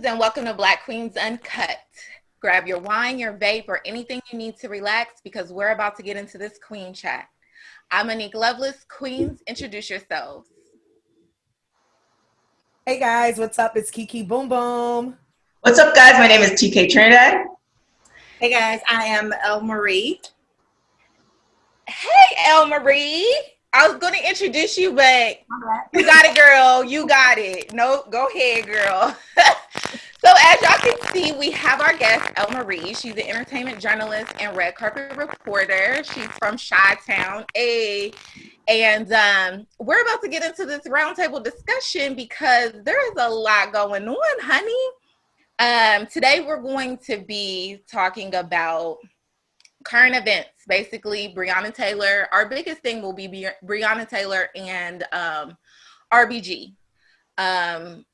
and welcome to Black Queens Uncut. Grab your wine, your vape, or anything you need to relax because we're about to get into this queen chat. I'm Monique Lovelace. Queens, introduce yourselves. Hey guys, what's up? It's Kiki Boom Boom. What's up, guys? My name is TK Trinidad. Hey guys, I am El Marie. Hey, El Marie. I was going to introduce you, but you got it, girl. You got it. No, go ahead, girl. So as y'all can see, we have our guest, El Marie. She's an entertainment journalist and red carpet reporter. She's from Chi-Town. And we're about to get into this roundtable discussion because there is a lot going on, honey. Today we're going to be talking about current events, basically Breonna Taylor. Our biggest thing will be Breonna Taylor and RBG,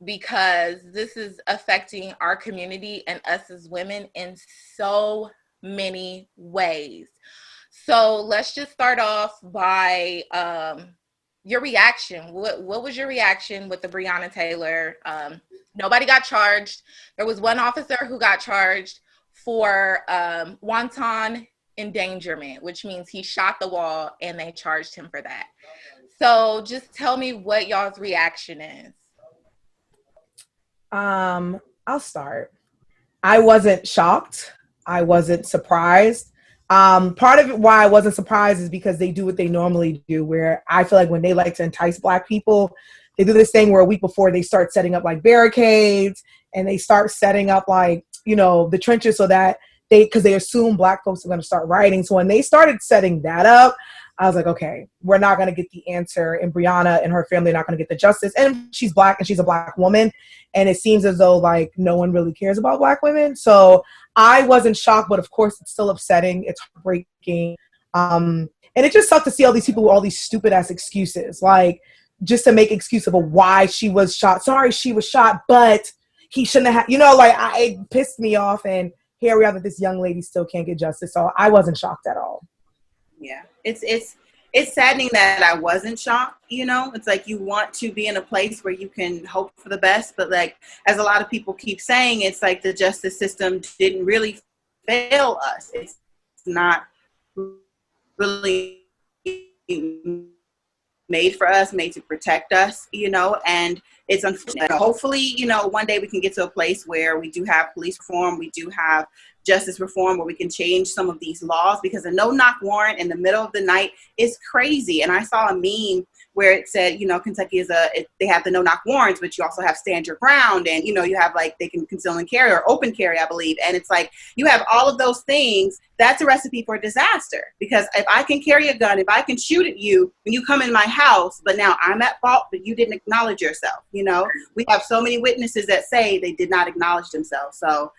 because this is affecting our community and us as women in so many ways. So let's just start off by your reaction. What was your reaction with the Breonna Taylor? Nobody got charged. There was one officer who got charged for wanton endangerment, which means he shot the wall and they charged him for that. So just tell me what y'all's reaction is. I'll start. I wasn't shocked. I wasn't surprised. Part of it why I wasn't surprised is because they do what they normally do, where I feel like when they like to entice Black people, they do this thing where a week before they start setting up like barricades and they start setting up like, the trenches so that because they assume Black folks are going to start rioting. So when they started setting that up, I was like, okay, we're not going to get the answer, and Breonna and her family are not going to get the justice. And she's Black and she's a Black woman. And it seems as though like no one really cares about Black women. So I wasn't shocked, but of course it's still upsetting. It's heartbreaking. And it just sucked to see all these people with all these stupid ass excuses, like just to make excuse of why she was shot. Sorry, she was shot, but he shouldn't have, it pissed me off. And here we are that this young lady still can't get justice. So I wasn't shocked at all. Yeah, it's saddening that I wasn't shocked. It's like you want to be in a place where you can hope for the best, but like as a lot of people keep saying, it's like the justice system didn't really fail us. It's not really made for us, made to protect us, and it's unfortunate. Hopefully, one day we can get to a place where we do have police reform, we do have justice reform, where we can change some of these laws, because a no-knock warrant in the middle of the night is crazy. And I saw a meme where it said, Kentucky they have the no-knock warrants, but you also have stand your ground, and, you have like they can conceal and carry or open carry, I believe. And it's like you have all of those things. That's a recipe for disaster, because if I can carry a gun, if I can shoot at you when you come in my house, but now I'm at fault, but you didn't acknowledge yourself. We have so many witnesses that say they did not acknowledge themselves. So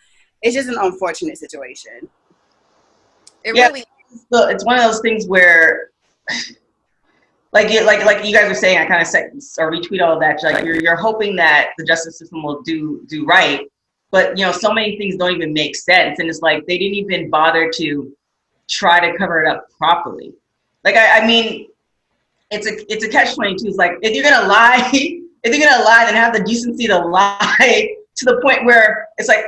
it's just an unfortunate situation. Really, so it's one of those things where, like you guys were saying, I kind of said or retweet all of that. Like you're hoping that the justice system will do right, but so many things don't even make sense, and it's like they didn't even bother to try to cover it up properly. Like I mean, it's a catch-22. It's like if you're gonna lie, then have the decency to lie to the point where it's like,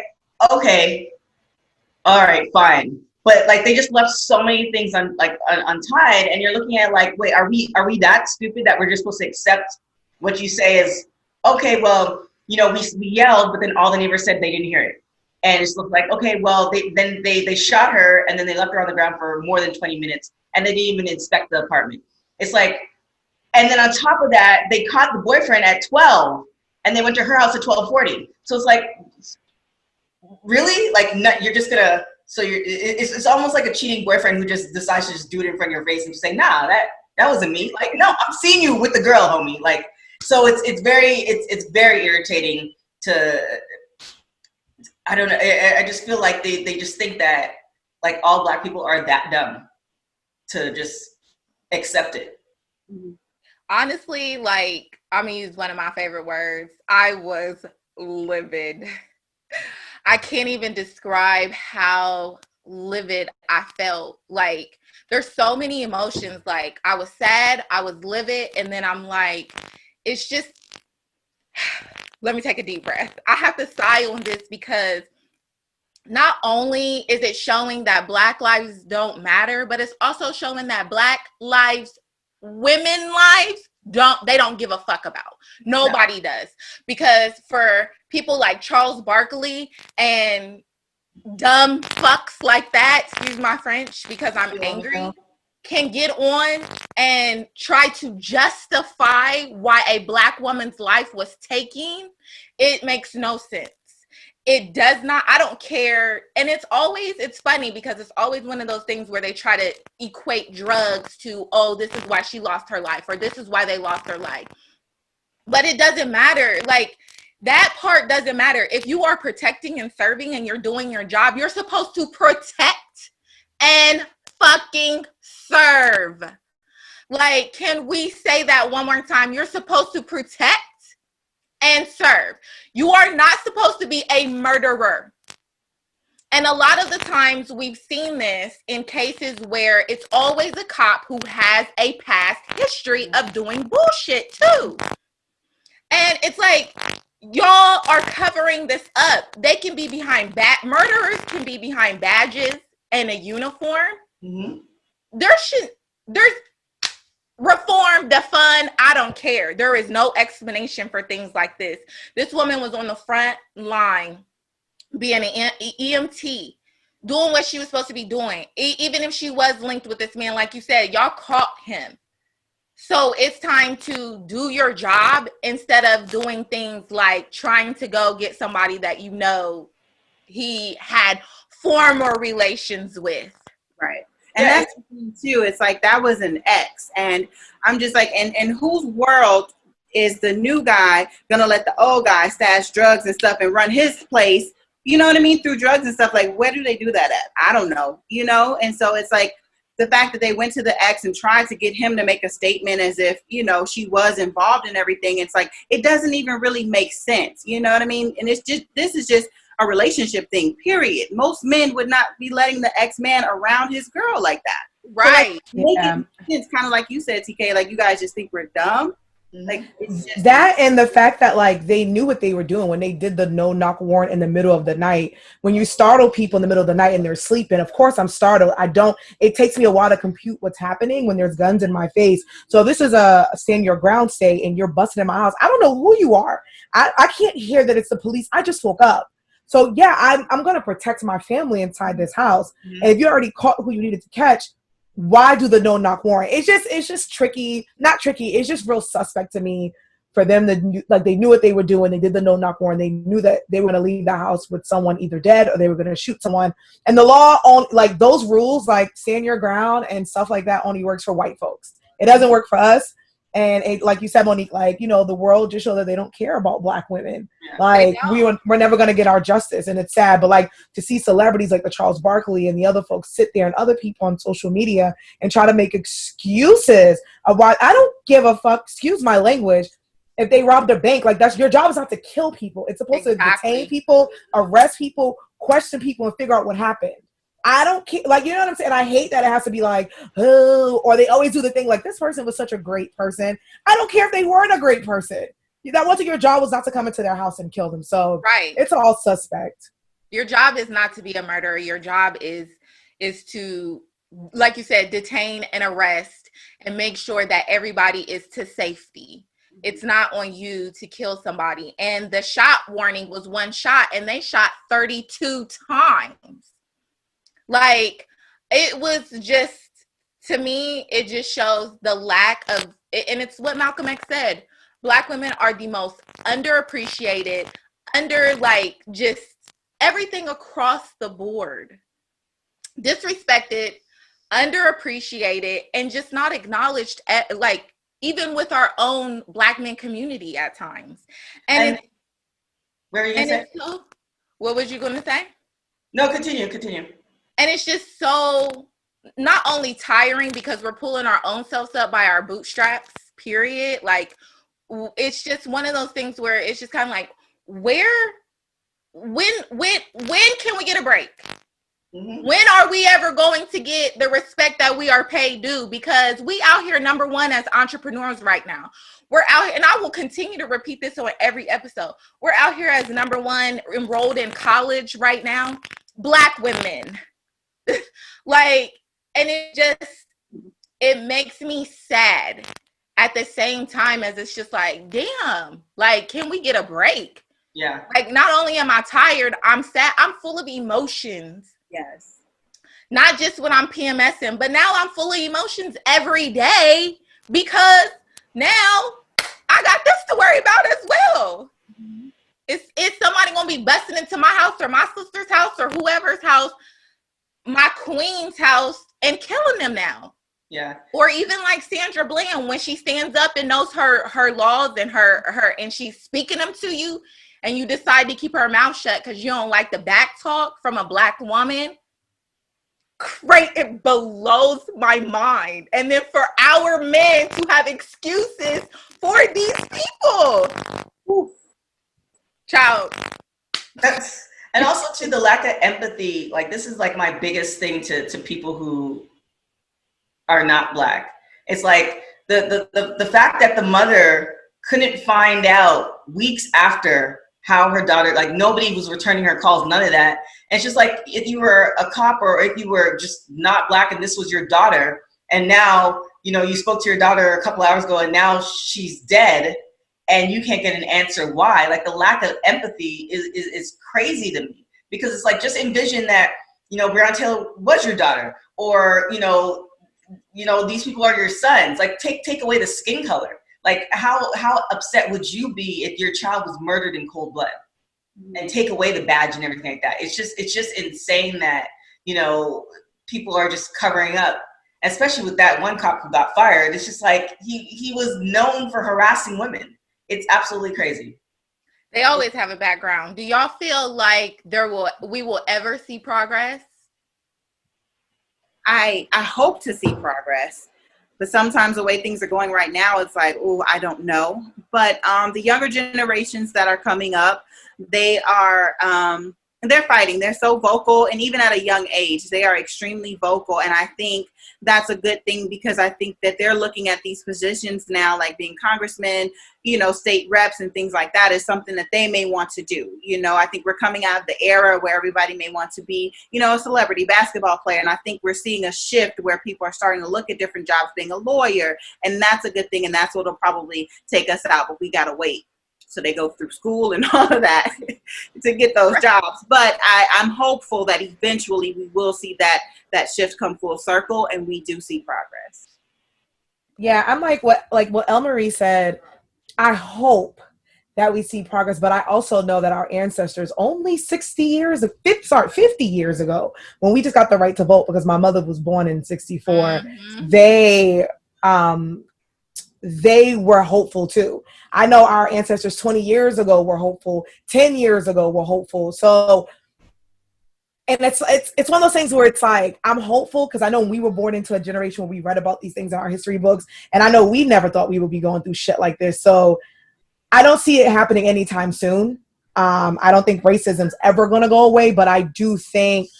okay, all right, fine. But like they just left so many things untied, and you're looking at like, wait, are we that stupid that we're just supposed to accept what you say is okay? Well, we yelled, but then all the neighbors said they didn't hear it, and it's looked like okay, well they shot her, and then they left her on the ground for more than 20 minutes, and they didn't even inspect the apartment. It's like, and then on top of that, they caught the boyfriend at 12, and they went to her house at 12:40. So it's like, really? Like, no, you're just gonna, so it's almost like a cheating boyfriend who just decides to just do it in front of your face and just say, nah, that wasn't me. Like, no, I'm seeing you with the girl, homie. Like, so it's very irritating to, I don't know. I just feel like they just think that like all Black people are that dumb to just accept it. Honestly, like, I'm gonna use one of my favorite words. I was livid. I can't even describe how livid I felt. Like, there's so many emotions. Like, I was sad, I was livid, and then I'm like, it's just, let me take a deep breath. I have to sigh on this because not only is it showing that Black lives don't matter, but it's also showing that Black lives, women lives, don't give a fuck about. Nobody does. Because for people like Charles Barkley and dumb fucks like that, excuse my French because I'm angry, can get on and try to justify why a Black woman's life was taken, it makes no sense. It does not. I don't care. And it's funny because it's always one of those things where they try to equate drugs to, oh, this is why she lost her life, or this is why they lost their life. But it doesn't matter. Like, that part doesn't matter. If you are protecting and serving and you're doing your job, you're supposed to protect and fucking serve. Like, can we say that one more time? You're supposed to protect and serve. You are not supposed to be a murderer. And a lot of the times we've seen this in cases where it's always a cop who has a past history of doing bullshit too. And it's like, y'all are covering this up. They can be behind murderers can be behind badges and a uniform. Mm-hmm. There's reform, defund, I don't care. There is no explanation for things like this. This woman was on the front line being an EMT, doing what she was supposed to be doing. Even if she was linked with this man, like you said, y'all caught him. So it's time to do your job instead of doing things like trying to go get somebody that you know he had former relations with. Right. And that's the thing too. It's like, that was an ex. And I'm just like, in whose world is the new guy going to let the old guy stash drugs and stuff and run his place? You know what I mean? Through drugs and stuff. Like, where do they do that at? I don't know, you know? And so it's like the fact that they went to the ex and tried to get him to make a statement as if, you know, she was involved in everything. It's like, it doesn't even really make sense. You know what I mean? And it's just, this is just a relationship thing, period. Most men would not be letting the ex-man around his girl like that. Right. So like, it's kind of like you said, TK, like, you guys just think we're dumb. Like, it's just that, and the fact that like they knew what they were doing when they did the no knock warrant in the middle of the night. When you startle people in the middle of the night and they're sleeping, of course I'm startled. It takes me a while to compute what's happening when there's guns in my face. So this is a stand your ground state and you're busting in my house. I don't know who you are. I can't hear that it's the police. I just woke up. So yeah, I'm going to protect my family inside this house. Mm-hmm. And if you already caught who you needed to catch, why do the no knock warrant? It's just tricky. Not tricky. It's just real suspect to me for them to, like, they knew what they were doing. They did the no knock warrant. They knew that they were going to leave the house with someone either dead or they were going to shoot someone. And the law on, like, those rules, like stand your ground and stuff like that, only works for white folks. It doesn't work for us. And it, like you said, Monique, like, you know, the world just showed that they don't care about Black women. Yeah, like, we're never going to get our justice. And it's sad. But, like, to see celebrities like the Charles Barkley and the other folks sit there and other people on social media and try to make excuses of why, I don't give a fuck, excuse my language, if they robbed a bank. Like, that's your job is not to kill people. It's supposed to detain people, arrest people, question people, and figure out what happened. I don't care. Like, you know what I'm saying? I hate that it has to be like, oh, or they always do the thing like, this person was such a great person. I don't care if they weren't a great person. That wasn't your job, was not to come into their house and kill them. So right. It's all suspect. Your job is not to be a murderer. Your job is to, like you said, detain and arrest and make sure that everybody is to safety. It's not on you to kill somebody. And the shot warning was one shot and they shot 32 times. Like, it was just, to me, it just shows the lack of, and it's what Malcolm X said, Black women are the most underappreciated, like, just everything across the board. Disrespected, underappreciated, and just not acknowledged, like, even with our own Black men community at times. And what were you going to say? So, what was you going to say? No, continue. And it's just so not only tiring because we're pulling our own selves up by our bootstraps, period. Like, it's just one of those things where it's just kind of like, when can we get a break? Mm-hmm. When are we ever going to get the respect that we are paid due? Because we out here number one as entrepreneurs right now. We're out here, and I will continue to repeat this on every episode. We're out here as number one enrolled in college right now. Black women. Like, and it makes me sad at the same time as it's just like, damn, like, can we get a break? Yeah. Like, not only am I tired, I'm sad. I'm full of emotions. Yes. Not just when I'm PMSing, but now I'm full of emotions every day because now I got this to worry about as well. Mm-hmm. Is somebody going to be busting into my house or my sister's house or whoever's house, my queen's house, and killing them now? Yeah. Or even like Sandra Bland, when she stands up and knows her laws and her and she's speaking them to you, and you decide to keep her mouth shut because you don't like the back talk from a Black woman. Great, it blows my mind. And then for our men to have excuses for these people. Ooh. Child. And also to the lack of empathy. Like, this is like my biggest thing to people who are not Black. It's like the fact that the mother couldn't find out weeks after how her daughter, like, nobody was returning her calls, none of that. And it's just like, if you were a cop or if you were just not Black and this was your daughter, and now, you know, you spoke to your daughter a couple hours ago and now she's dead and you can't get an answer why. Like, the lack of empathy is crazy to me, because it's like, just envision that, you know, Breonna Taylor was your daughter, or, you know, these people are your sons. Like, take away the skin color. Like, how upset would you be if your child was murdered in cold blood, and take away the badge and everything like that? It's just insane that, you know, people are just covering up, especially with that one cop who got fired. It's just like, he was known for harassing women. It's absolutely crazy. They always have a background. Do y'all feel like we will ever see progress? I hope to see progress. But sometimes the way things are going right now, it's like, oh, I don't know. But the younger generations that are coming up, they are, they're fighting. They're so vocal. And even at a young age, they are extremely vocal. And I think that's a good thing, because I think that they're looking at these positions now, like being congressmen, you know, state reps and things like that, is something that they may want to do. You know, I think we're coming out of the era where everybody may want to be, you know, a celebrity basketball player. And I think we're seeing a shift where people are starting to look at different jobs, being a lawyer. And that's a good thing. And that's what'll probably take us out. But we got to wait. So they go through school and all of that to get those jobs. But I'm hopeful that eventually we will see that shift come full circle and we do see progress. Yeah, I'm like what El Marie said. I hope that we see progress, but I also know that our ancestors only 50 years ago, when we just got the right to vote, because my mother was born in 64, mm-hmm. They were hopeful too. I know our ancestors 20 years ago were hopeful, 10 years ago were hopeful. So, and it's one of those things where it's like, I'm hopeful because I know we were born into a generation where we read about these things in our history books. And I know we never thought we would be going through shit like this. So I don't see it happening anytime soon. I don't think racism's ever going to go away, but I do think,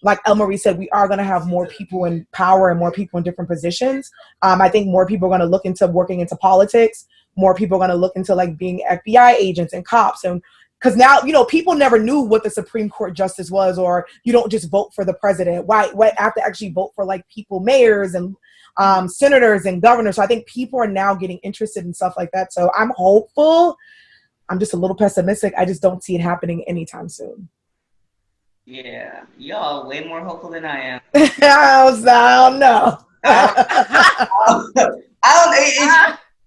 like El Marie said, we are going to have more people in power and more people in different positions. I think more people are going to look into working into politics. More people are going to look into like being FBI agents and cops. And because now, you know, people never knew what the Supreme Court justice was, or you don't just vote for the president. Why have to actually vote for like people, mayors and senators and governors. So I think people are now getting interested in stuff like that. So I'm hopeful. I'm just a little pessimistic. I just don't see it happening anytime soon. Yeah, y'all way more hopeful than I am. I don't know.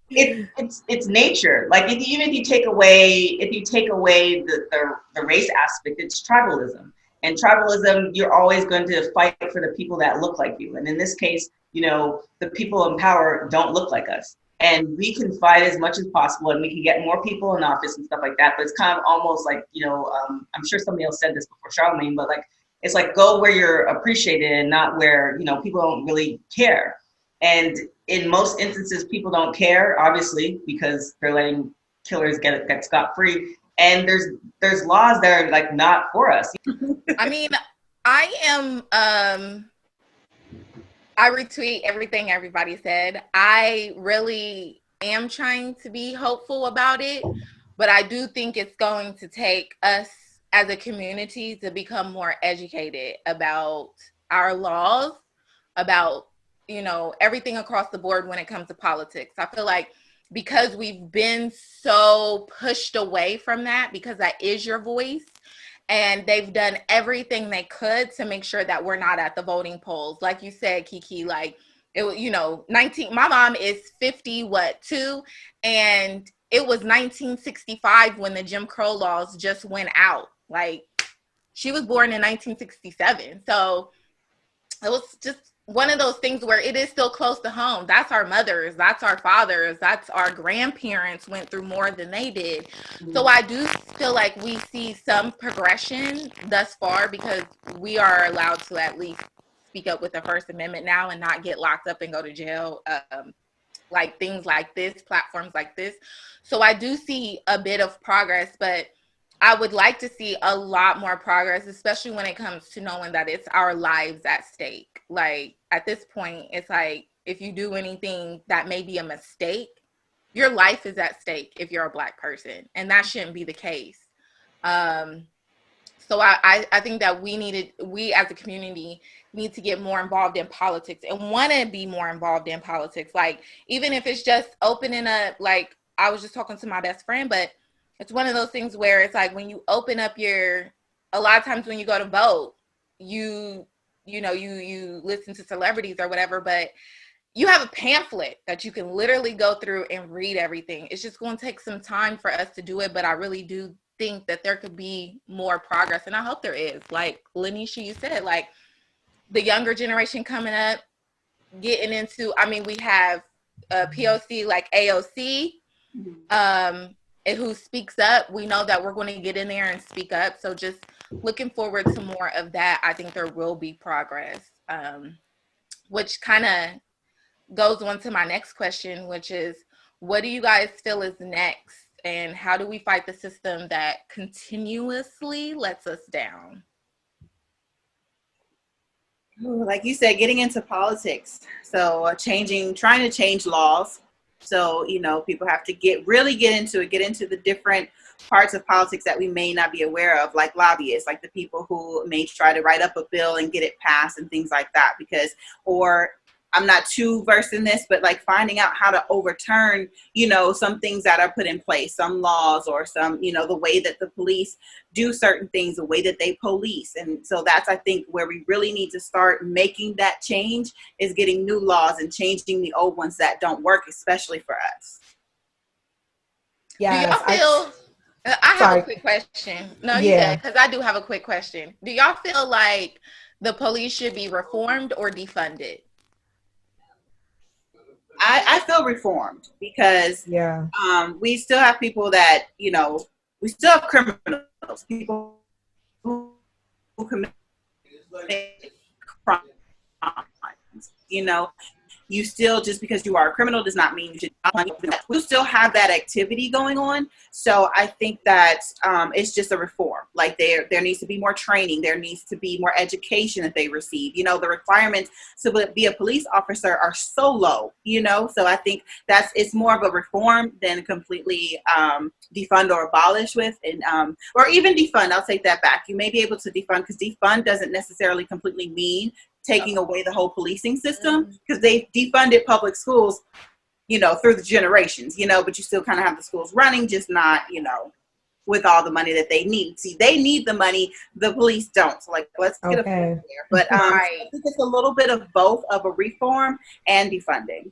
It's nature. Like, even if you take away the race aspect, it's tribalism. And tribalism, you're always going to fight for the people that look like you. And in this case, you know, the people in power don't look like us. And we can fight as much as possible, and we can get more people in office and stuff like that. But it's kind of almost like, you know, I'm sure somebody else said this before Charlemagne, but like, it's like, go where you're appreciated and not where, you know, people don't really care. And in most instances, people don't care, obviously, because they're letting killers get scot-free. And there's laws that are like not for us. I mean, I am I retweet everything everybody said. I really am trying to be hopeful about it, but I do think it's going to take us as a community to become more educated about our laws, about, you know, everything across the board when it comes to politics. I feel like because we've been so pushed away from that, because that is your voice, and they've done everything they could to make sure that we're not at the voting polls. Like you said, Kiki, like it, you know, 19, my mom is 50, what, two, and it was 1965 when the Jim Crow laws just went out. Like, she was born in 1967. So it was just one of those things where it is still close to home. That's our mothers, that's our fathers, that's our grandparents went through more than they did. So I do feel like we see some progression thus far, because we are allowed to at least speak up with the First Amendment now and not get locked up and go to jail. Like things like this, platforms like this. So I do see a bit of progress, but I would like to see a lot more progress, especially when it comes to knowing that it's our lives at stake. Like at this point, it's like if you do anything that may be a mistake, your life is at stake if you're a Black person, and that shouldn't be the case. So I think that we as a community need to get more involved in politics and want to be more involved in politics. Like even if it's just opening up, like I was just talking to my best friend, but it's one of those things where it's like when you open up a lot of times when you go to vote, you listen to celebrities or whatever, but you have a pamphlet that you can literally go through and read everything. It's just going to take some time for us to do it, but I really do think that there could be more progress, and I hope there is. Like Lanisha, you said, like the younger generation coming up, getting into, I mean, we have a POC like AOC, and who speaks up. We know that we're going to get in there and speak up. So just looking forward to more of that. I think there will be progress, which kind of goes on to my next question, which is, what do you guys feel is next? And how do we fight the system that continuously lets us down? Like you said, getting into politics. So trying to change laws. So, you know, people have to really get into the different parts of politics that we may not be aware of, like lobbyists, like the people who may try to write up a bill and get it passed and things like that. Or I'm not too versed in this, but like finding out how to overturn, you know, some things that are put in place, some laws, or some, you know, the way that the police do certain things, the way that they police. And so that's, I think, where we really need to start making that change, is getting new laws and changing the old ones that don't work, especially for us. Yeah. Do y'all feel, I have a quick question. No, you did, because I do have a quick question. Do y'all feel like the police should be reformed or defunded? I feel reformed, because we still have people that, you know, we still have criminals, people who commit crimes, you know. You still, just because you are a criminal does not mean you should. We still have that activity going on. So I think that it's just a reform. Like there needs to be more training. There needs to be more education that they receive. You know, the requirements to be a police officer are so low, you know. So I think it's more of a reform than completely defund or abolish with, and or even defund. I'll take that back. You may be able to defund, because defund doesn't necessarily completely mean taking away the whole policing system, because they defunded public schools, you know, through the generations, you know, but you still kind of have the schools running, just not, you know, with all the money that they need. See, they need the money, the police don't. So like, let's get a point there. But I think it's a little bit of both, of a reform and defunding.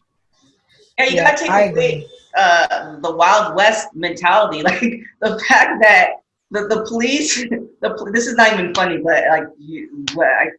Yeah, you gotta take away the Wild West mentality, like the fact that the police, this is not even funny, but like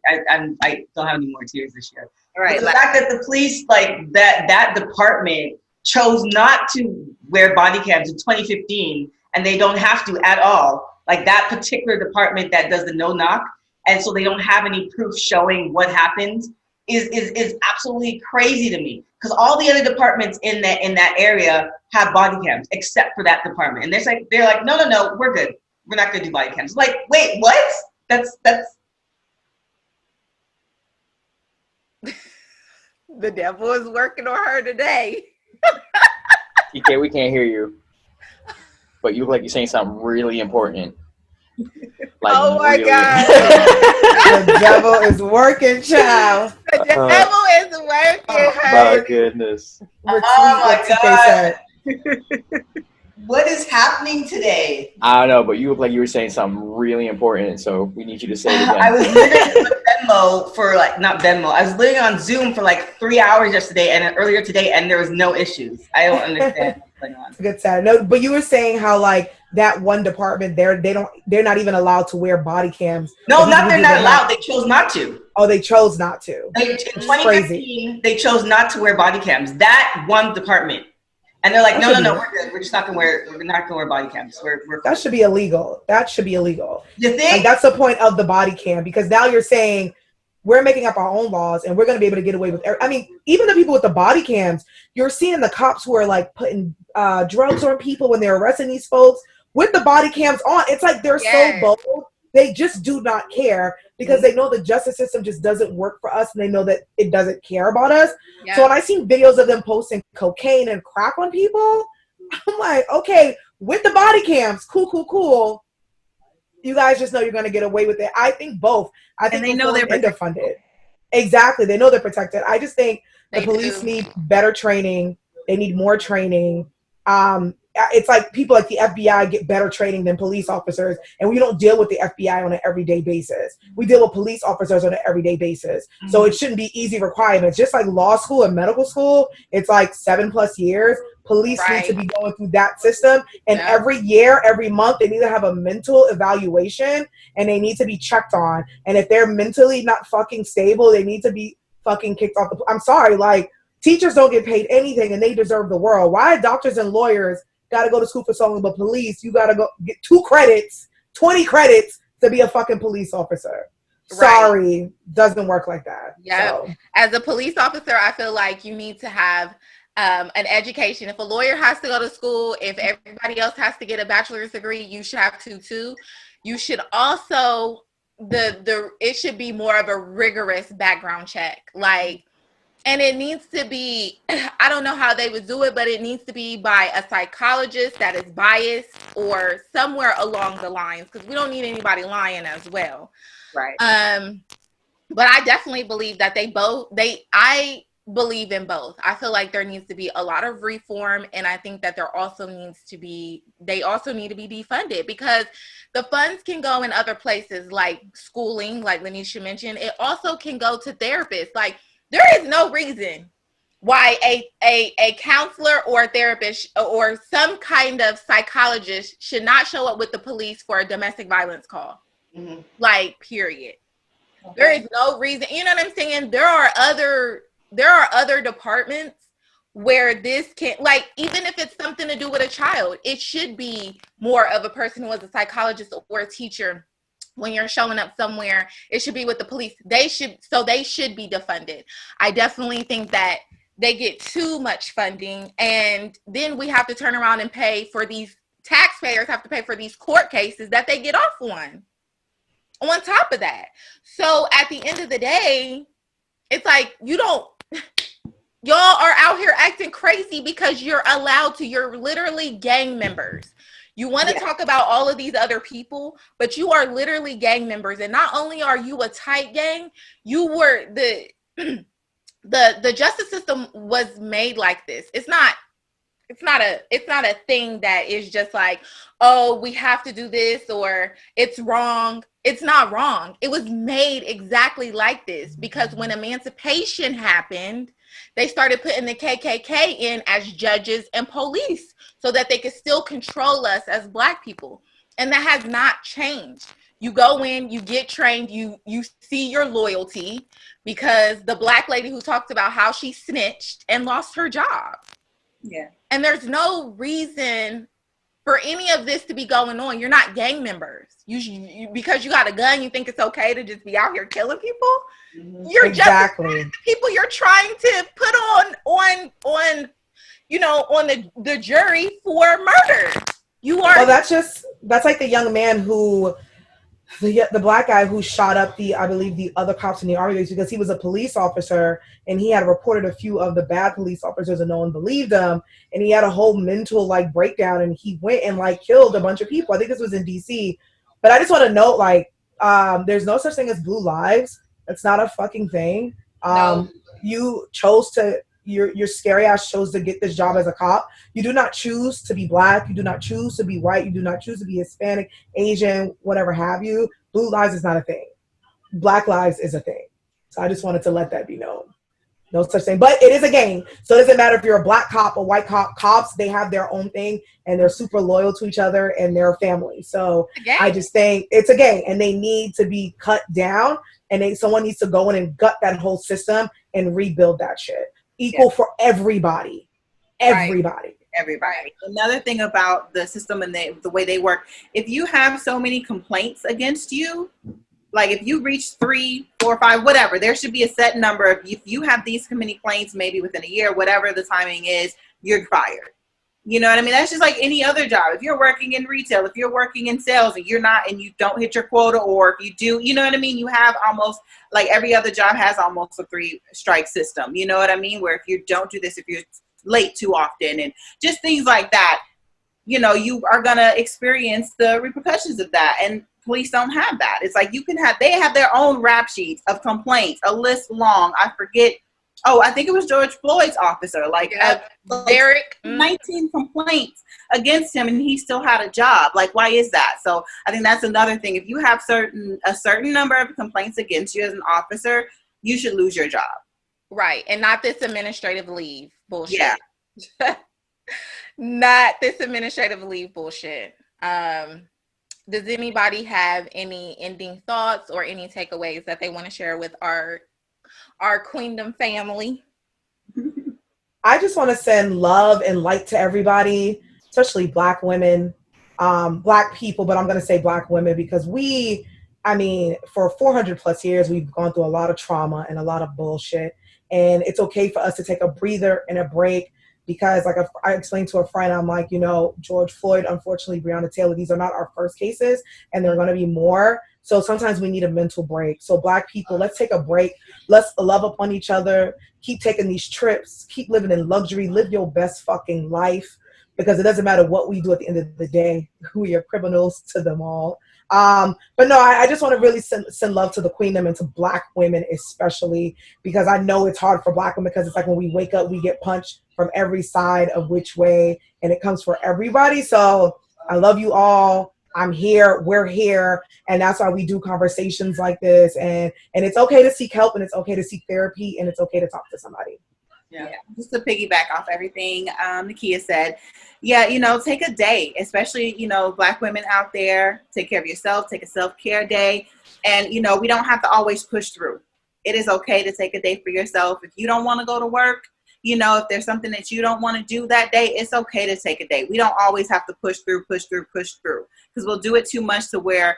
I don't have any more tears this year. All right, but the fact that the police, like that department, chose not to wear body cams in 2015, and they don't have to at all. Like that particular department that does the no knock, and so they don't have any proof showing what happened, is absolutely crazy to me. Because all the other departments in that area have body cams except for that department, and they're like no, we're good. We're not going to do body cams. Like, wait, what? That's The devil is working on her today. We can't hear you. But you look like you're saying something really important. Like, oh my really God. The devil is working, child. The devil is working, my honey. goodness. Retweet what TK said. What is happening today? I don't know, but you look like you were saying something really important, so we need you to say it again. I was living on Venmo for not Venmo. I was living on Zoom for 3 hours yesterday and earlier today, and there was no issues. I don't understand what's going on. Good side. No, but you were saying how that one department they're not even allowed to wear body cams. No, they're not allowed. They chose not to. Oh, they chose not to. In 2015, they chose not to wear body cams. That one department. And they're like, no, we're good. We're just not gonna wear body cams. That should be illegal. That should be illegal. You think? That's the point of the body cam, because now you're saying we're making up our own laws and we're going to be able to get away with even the people with the body cams, you're seeing the cops who are putting drugs on people when they're arresting these folks with the body cams on. It's like they're so bold. They just do not care because they know the justice system just doesn't work for us, and they know that it doesn't care about us. Yeah. So when I see videos of them posting cocaine and crack on people, I'm like, okay, with the body cams, cool. You guys just know you're going to get away with it. I think both. I think they know they're underfunded. Exactly. They know they're protected. I just think the police need better training. They need more training. It's like people like the FBI get better training than police officers, and we don't deal with the FBI on an everyday basis. We deal with police officers on an everyday basis. Mm-hmm. So it shouldn't be easy requirements. Just like law school and medical school, it's 7+ years. Police need to be going through that system, and every year, every month, they need to have a mental evaluation, and they need to be checked on. And if they're mentally not fucking stable, they need to be fucking kicked off I'm sorry, teachers don't get paid anything, and they deserve the world. Why doctors and lawyers got to go to school for so long, but police, you got to go get 2 credits, 20 credits to be a fucking police officer. Sorry, doesn't work like that. Yeah. So. As a police officer, I feel like you need to have an education. If a lawyer has to go to school, if everybody else has to get a bachelor's degree, you should have to too. You should also, it should be more of a rigorous background check. And it needs to be, I don't know how they would do it, but it needs to be by a psychologist that is biased or somewhere along the lines, because we don't need anybody lying as well. Right. But I definitely believe that I believe in both. I feel like there needs to be a lot of reform, and I think that they also need to be defunded, because the funds can go in other places like schooling, like Lanisha mentioned. It also can go to therapists. There is no reason why a counselor or a therapist or some kind of psychologist should not show up with the police for a domestic violence call. Mm-hmm. Period. Okay. There is no reason. You know what I'm saying? There are other departments where this can, even if it's something to do with a child, it should be more of a person who is a psychologist or a teacher. When you're showing up somewhere, it should be with the police. They should be defunded. I definitely think that they get too much funding, and then we have to turn around and pay for these, taxpayers have to pay for these court cases that they get off on top of that. So at the end of the day, it's y'all are out here acting crazy because you're literally gang members. You want to talk about all of these other people, but you are literally gang members. And not only are you a tight gang, you were the justice system was made like this. It's not a thing that is just oh, we have to do this or it's wrong. It's not wrong. It was made exactly like this because when emancipation happened, they started putting the KKK in as judges and police so that they could still control us as Black people. And that has not changed. You go in, you get trained, you see your loyalty, because the Black lady who talked about how she snitched and lost her job. Yeah. And there's no reason for any of this to be going on. You're not gang members. You because you got a gun, you think it's okay to just be out here killing people? Mm-hmm. You're exactly just the people you're trying to put on the jury for murder. You are. Well, that's like the young man who the black guy who shot up I believe the other cops in the army base because he was a police officer and he had reported a few of the bad police officers and no one believed him, and he had a whole mental like breakdown and he went and like killed a bunch of people. I think this was in DC, but I just want to note like there's no such thing as blue lives. It's not a fucking thing. No. You chose to your scary ass chose to get this job as a cop. You do not choose to be black. You do not choose to be white. You do not choose to be Hispanic, Asian, whatever have you. Blue lives is not a thing. Black lives is a thing. So I just wanted to let that be known. No such thing. But it is a game. So it doesn't matter if you're a black cop or white cop. Cops, they have their own thing and they're super loyal to each other and their family. So I just think it's a game and they need to be cut down and someone needs to go in and gut that whole system and rebuild that shit. Equal for everybody. Everybody. Everybody. Another thing about the system and the way they work, if you have so many complaints against you, like if you reach 3, 4, 5, whatever, there should be a set number. If you have these many complaints, maybe within a year, whatever the timing is, you're fired. You know what I mean? That's just like any other job. If you're working in retail, if you're working in sales and you don't hit your quota, or if you do, you know what I mean? You have almost like every other job has almost a 3-strike system. You know what I mean? Where if you don't do this, if you're late too often and just things like that, you know, you are going to experience the repercussions of that. And police don't have that. It's like they have their own rap sheets of complaints, a list long. I forget. Oh, I think it was George Floyd's officer, Derek, 19 complaints against him and he still had a job. Like, why is that? So I think that's another thing. If you have a certain number of complaints against you as an officer, you should lose your job. Right. And not this administrative leave bullshit. Yeah. Not this administrative leave bullshit. Does anybody have any ending thoughts or any takeaways that they want to share with our Queendom family? I just want to send love and light to everybody, especially Black women, Black people, but I'm going to say Black women because for 400 plus years, we've gone through a lot of trauma and a lot of bullshit. And it's okay for us to take a breather and a break because like I explained to a friend, I'm like, you know, George Floyd, unfortunately, Breonna Taylor, these are not our first cases and there are going to be more. So sometimes we need a mental break. So Black people, let's take a break. Let's love upon each other. Keep taking these trips. Keep living in luxury. Live your best fucking life because it doesn't matter what we do at the end of the day. We are criminals to them all. But no, I just want to really send love to the Queendom and to Black women especially because I know it's hard for Black women because it's like when we wake up, we get punched from every side of which way and it comes for everybody. So I love you all. I'm here, we're here, and that's why we do conversations like this. And it's okay to seek help, and it's okay to seek therapy, and it's okay to talk to somebody. Yeah. Just to piggyback off everything Nakia said, yeah, you know, take a day, especially, you know, Black women out there, take care of yourself, take a self-care day. And, you know, we don't have to always push through. It is okay to take a day for yourself. If you don't want to go to work, you know, if there's something that you don't want to do that day, it's okay to take a day. We don't always have to push through, because we'll do it too much to where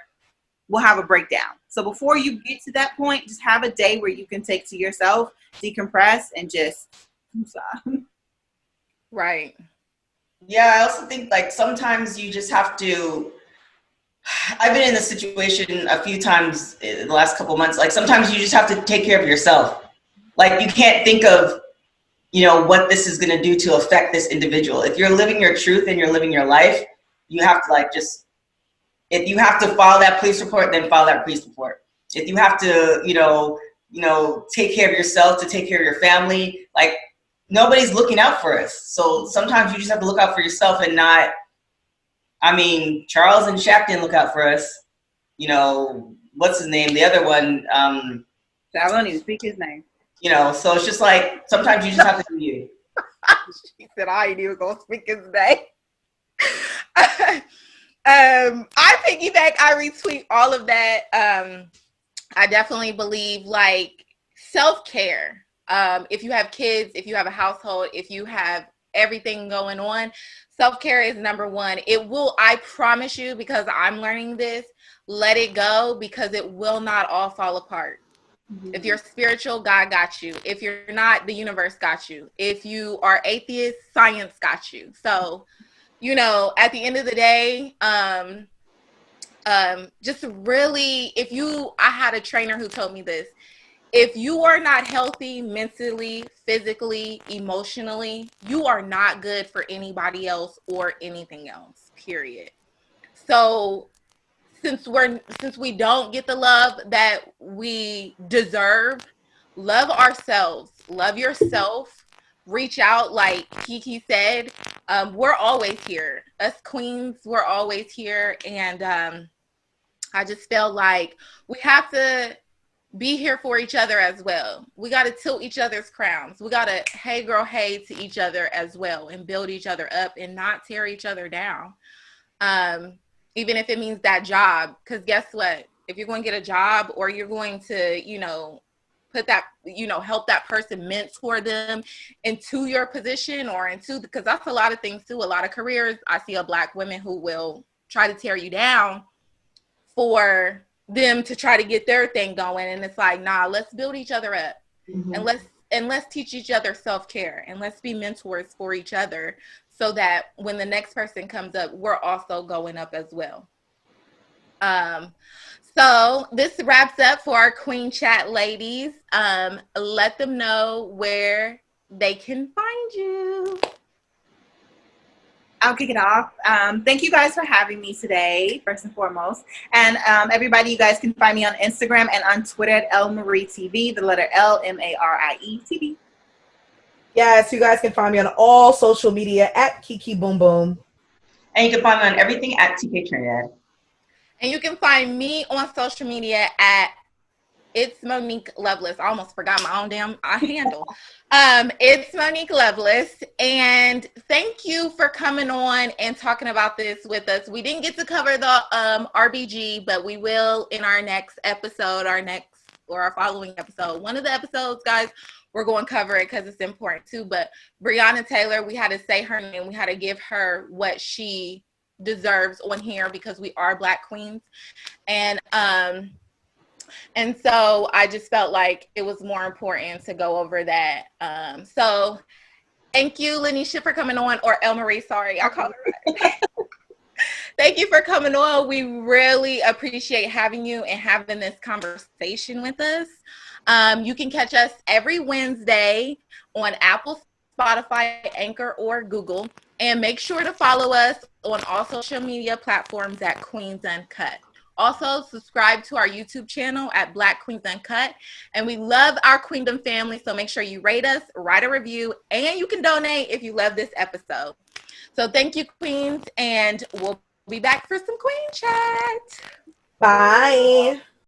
we'll have a breakdown. So before you get to that point, just have a day where you can take to yourself, decompress, and just right. Yeah, I also think like sometimes you just have to. I've been in this situation a few times in the last couple of months. Like sometimes you just have to take care of yourself. Like you can't think of, you know, what this is going to do to affect this individual. If you're living your truth and you're living your life, you have to like just, if you have to file that police report, then file that police report. If you have to, you know, take care of yourself to take care of your family, like nobody's looking out for us. So sometimes you just have to look out for yourself and not, I mean, Charles and Shaq didn't look out for us. You know, what's his name? The other one. I won't even speak his name. You know, so it's just like, sometimes you just have to do you. She said, I ain't even gonna speak his name. I piggyback, I retweet all of that. I definitely believe like self-care. If you have kids, if you have a household, if you have everything going on, self-care is number one. It will, I promise you, because I'm learning this, let it go because it will not all fall apart. Mm-hmm. If you're spiritual, God got you. If you're not, the universe got you. If you are atheist, science got you. So, you know, at the end of the day, just really, I had a trainer who told me this. If you are not healthy mentally, physically, emotionally, you are not good for anybody else or anything else, period. So since we don't get the love that we deserve, love ourselves, love yourself, reach out like Kiki said. We're always here. Us queens, we're always here. And I just feel like we have to be here for each other as well. We got to tilt each other's crowns. We got to, hey girl, hey to each other as well, and build each other up and not tear each other down. Even if it means that job, because guess what? If you're going to get a job, or you're going to, put that, help that person, mentor them into your position, or because that's a lot of things too. A lot of careers, I see a Black women who will try to tear you down for them to try to get their thing going. And it's like, nah, let's build each other up. Mm-hmm. and let's teach each other self-care, and let's be mentors for each other, so that when the next person comes up, we're also going up as well. So this wraps up for our Queen Chat ladies. Let them know where they can find you. I'll kick it off. Thank you guys for having me today, first and foremost. And everybody, you guys can find me on Instagram and on Twitter at LMarieTV, the letter LMARIE TV. Yes, you guys can find me on all social media at Kiki Boom Boom. And you can find me on everything at TK Trinidad. And you can find me on social media at It's Monique Lovelace. I almost forgot my own damn handle. It's Monique Lovelace. And thank you for coming on and talking about this with us. We didn't get to cover the RBG, but we will in our next episode, our following episode. One of the episodes, guys, we're going to cover it because it's important too. But Breonna Taylor, we had to say her name. We had to give her what she deserves on here, because we are Black queens. And so I just felt like it was more important to go over that. So thank you, Lanisha, for coming on, or El Marie, sorry, I'll call her right. Thank you for coming on. We really appreciate having you and having this conversation with us. You can catch us every Wednesday on Apple, Spotify, Anchor, or Google. And make sure to follow us on all social media platforms at Queens Uncut. Also, subscribe to our YouTube channel at Black Queens Uncut. And we love our Queendom family, so make sure you rate us, write a review, and you can donate if you love this episode. So thank you, Queens, and we'll be back for some Queen Chat. Bye.